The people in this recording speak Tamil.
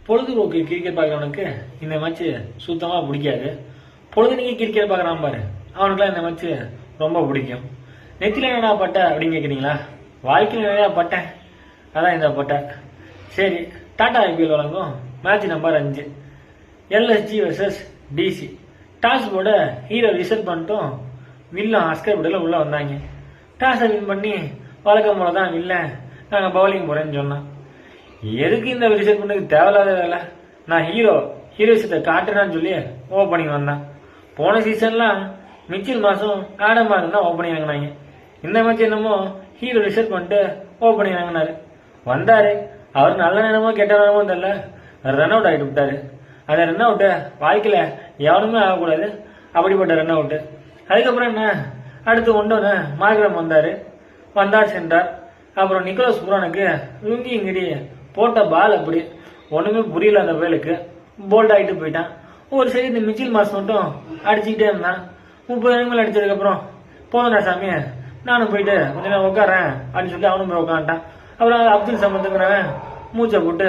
பொழுதுபோக்கு கிரிக்கெட் பார்க்குறவனுக்கு இந்த மேட்ச் சுத்தமாக பிடிக்காது. பொழுதுனைக்கு கிரிக்கெட் பார்க்குறான் பாரு, அவனுக்குலாம் இந்த மேட்ச் ரொம்ப பிடிக்கும். நெத்தில என்னடா பட்ட அப்படின்னு கேட்குறீங்களா? வாழ்க்கையில் நிறையா பட்டேன், அதான் இந்த பட்டை. சரி, டாடா ஐபிஎல் வழங்கும் match number 5 LSG versus DC. Toss போட ஹீரோ ரிசர்வ் பண்ணிட்டும் வில்லம் அஸ்கர் பட்டேல் உள்ள வந்தாங்க. டாஸை வின் பண்ணி வழக்கம் போல தான் வில்லன் நாங்கள் பவுலிங் போறேன்னு சொன்னான். எதுக்கு இந்த ரிசர்வ் பண்ணதுக்கு தேவையில்லாத வேலை, நான் ஹீரோஸத்தை காட்டுறேன்னு சொல்லி ஓப்பனிங் வந்தான். போன சீசன்லாம் மிச்சில் மாசம் ஆடமாக தான் ஓப்பனிங் வாங்கினாங்க. இந்த மேட்ச் என்னமோ ஹீரோ ரிசர்வ் பண்ணிட்டு ஓப்பனிங் வாங்கினாரு. வந்தாரு, அவர் நல்ல நேரமோ கெட்ட நேரமோ தெரியல, ரன் அவுட் ஆகிட்டு விட்டாரு. அந்த ரன் அவுட்டு வாழ்க்கையில எவனுமே ஆகக்கூடாது, அப்படிப்பட்ட ரன் அவுட்டு. அதுக்கப்புறம் என்ன, அடுத்து ஒன்றொன்று மார்க்ரம் வந்தார் சென்றார். அப்புறம் நிக்கோலஸ் புரானுக்கு லுங்கி இங்கிடி போட்ட பால் அப்படி ஒண்ணுமே புரியல. அந்த வேலுக்கு போல்ட் ஆகிட்டு போயிட்டான். ஒரு சைடு இந்த மிச்சில் மாஸ் மட்டும் அடிச்சுக்கிட்டே இருந்தான். 30 ரன்கள் அடிச்சதுக்கு அப்புறம் போதும்டா சாமி, நானும் போயிட்டு கொஞ்ச நேரம் உட்காறேன் அப்படின்னு சொல்லி அவனும் போய் உட்காந்துட்டான். அப்புறம் அப்துல் சமத்துங்கிறவன் மூச்சை போட்டு